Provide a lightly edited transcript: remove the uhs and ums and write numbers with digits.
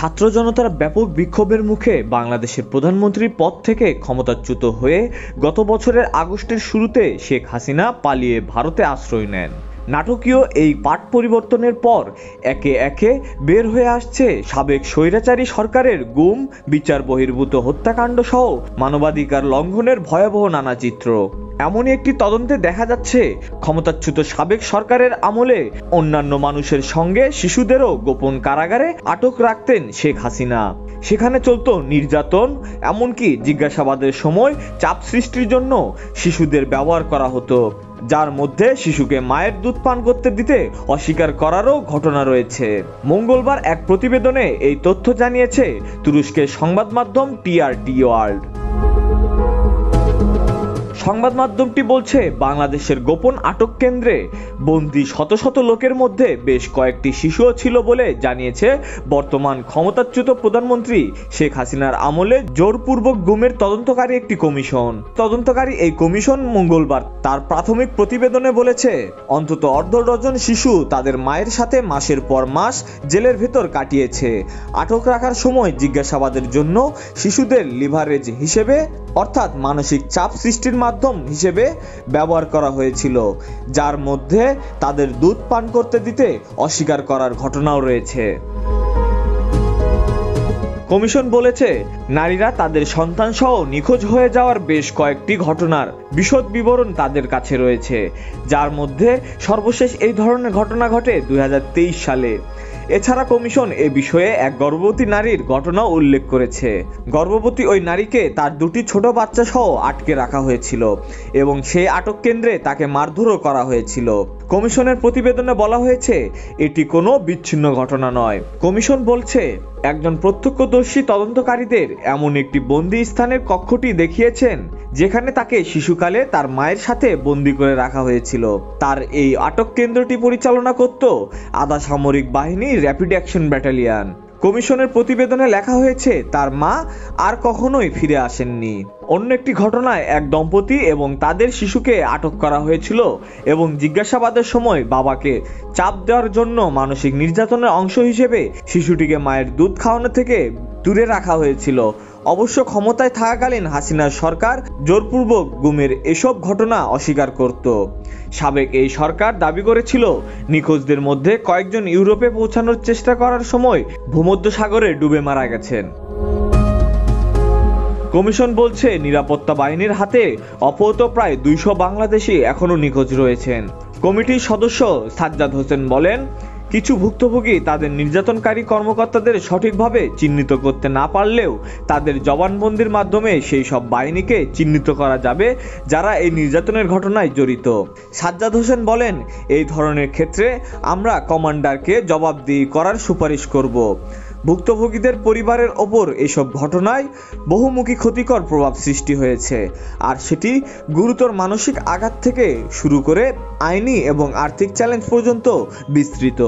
ছাত্র জনতার ব্যাপক বিক্ষোভের মুখে বাংলাদেশের প্রধানমন্ত্রীর পদ থেকে ক্ষমতাচ্যুত হয়ে গত বছরের আগস্টের শুরুতে শেখ হাসিনা পালিয়ে ভারতে আশ্রয় নেন। নাটকীয় এই পাট পরিবর্তনের পর একে একে বের হয়ে আসছে সাবেক স্বৈরাচারী সরকারের গুম, বিচার বহির্ভূত হত্যাকাণ্ড সহ মানবাধিকার লঙ্ঘনের ভয়াবহ নানা চিত্র। এমনই একটি তদন্তে দেখা যাচ্ছে ক্ষমতাচ্যুত সাবেক সরকারের আমলে অন্যান্য মানুষের সঙ্গে শিশুদেরও গোপন কারাগারে আটক রাখতেন শেখ হাসিনা। সেখানে চলত নির্যাতন, এমনকি জিজ্ঞাসাবাদের সময় চাপ সৃষ্টির জন্য শিশুদের ব্যবহার করা হতো, যার মধ্যে শিশুকে মায়ের দুধ পান করতে দিতে অস্বীকার করারও ঘটনা রয়েছে। মঙ্গলবার এক প্রতিবেদনে এই তথ্য জানিয়েছে তুরস্কের সংবাদ মাধ্যম টিআরটি ওয়ার্ল্ড। সংবাদ মাধ্যমটি বলছে, বাংলাদেশের গোপন আটক কেন্দ্রে বন্দী শত শত লোকের মধ্যে বেশ কয়েকটি শিশুও ছিল বলে জানিয়েছে বর্তমান ক্ষমতাচ্যুত প্রধানমন্ত্রী শেখ হাসিনার আমলে জোরপূর্বক গুমের তদন্তকারী একটি কমিশন। তদন্তকারী এই কমিশন মঙ্গলবার তার প্রাথমিক প্রতিবেদনে বলেছে, অন্তত অর্ধ ডজন শিশু তাদের মায়ের সাথে মাসের পর মাস জেলের ভেতর কাটিয়েছে। আটক রাখার সময় জিজ্ঞাসাবাদের জন্য শিশুদের লিভারেজ হিসেবে, অর্থাৎ মানসিক চাপ সৃষ্টির মাধ্যম হিসেবে ব্যবহার করা হয়েছিল, যার মধ্যে তাদের দুধ পান করতে দিতে অস্বীকার করার ঘটনাও রয়েছে। কমিশন বলেছে, নারীরা তাদের সন্তান সহ নিখোঁজ হয়ে যাওয়ার বেশ কয়েকটি ঘটনার বিশদ বিবরণ তাদের কাছে রয়েছে, যার মধ্যে সর্বশেষ এই ধরনের ঘটনা ঘটে 2023 সালে। এছাড়া কমিশন এ বিষয়ে এক গর্ভবতী নারীর ঘটনাও উল্লেখ করেছে। গর্ভবতী ওই নারীকে তার দুটি ছোট বাচ্চা সহ আটকে রাখা হয়েছিল এবং সেই আটক কেন্দ্রে তাকে মারধরও করা হয়েছিল। কমিশনের প্রতিবেদনে বলা হয়েছে, এটি কোনো বিচ্ছিন্ন ঘটনা নয়। কমিশন বলছে, একজন প্রত্যক্ষদর্শী তদন্তকারীদের এমন একটি বন্দি স্থানের কক্ষটি দেখিয়েছেন যেখানে তাকে শিশুকালে তার মায়ের সাথে বন্দি করে রাখা হয়েছিল। তার এই আটক কেন্দ্রটি পরিচালনা করত আধা সামরিক বাহিনী র্যাপিড অ্যাকশন ব্যাটালিয়ন। কমিশনের প্রতিবেদনে লেখা হয়েছে, তার মা আর কখনোই ফিরে আসেননি। অন্য একটি ঘটনায় এক দম্পতি এবং তাদের শিশুকে আটক করা হয়েছিল এবং জিজ্ঞাসাবাদের সময় বাবাকে চাপ দেওয়ার জন্য মানসিক নির্যাতনের অংশ হিসেবে শিশুটিকে মায়ের দুধ খাওয়ানো থেকে দূরে রাখা হয়েছিল। অবশ্য ক্ষমতায় থাকাকালীন হাসিনার সরকার জোরপূর্বক গুমের এসব ঘটনা অস্বীকার করত। সাবেক এই সরকার দাবি করেছিল, নিখোঁজদের মধ্যে কয়েকজন ইউরোপে পৌঁছানোর চেষ্টা করার সময় ভূমধ্যসাগরে ডুবে মারা গেছেন। কমিশন বলছে, নিরাপত্তা বাহিনীর হাতে অপহৃত প্রায় 200 বাংলাদেশি এখনও নিখোঁজ রয়েছেন। কমিটির সদস্য সাজ্জাদ হোসেন বলেন, কিছু ভুক্তভোগী তাদের নির্যাতনকারী কর্মকর্তাদের সঠিকভাবে চিহ্নিত করতে না পারলেও তাদের জবানবন্দির মাধ্যমে সেই সব বাহিনীকে চিহ্নিত করা যাবে যারা এই নির্যাতনের ঘটনায় জড়িত। সাজ্জাদ হোসেন বলেন, এই ধরনের ক্ষেত্রে আমরা কমান্ডারকে জবাবদিহি করার সুপারিশ করব। ভুক্তভোগীদের পরিবারের ওপর এসব ঘটনায় বহুমুখী ক্ষতিকর প্রভাব সৃষ্টি হয়েছে, আর সেটি গুরুতর মানসিক আঘাত থেকে শুরু করে আইনি এবং আর্থিক চ্যালেঞ্জ পর্যন্ত বিস্তৃত।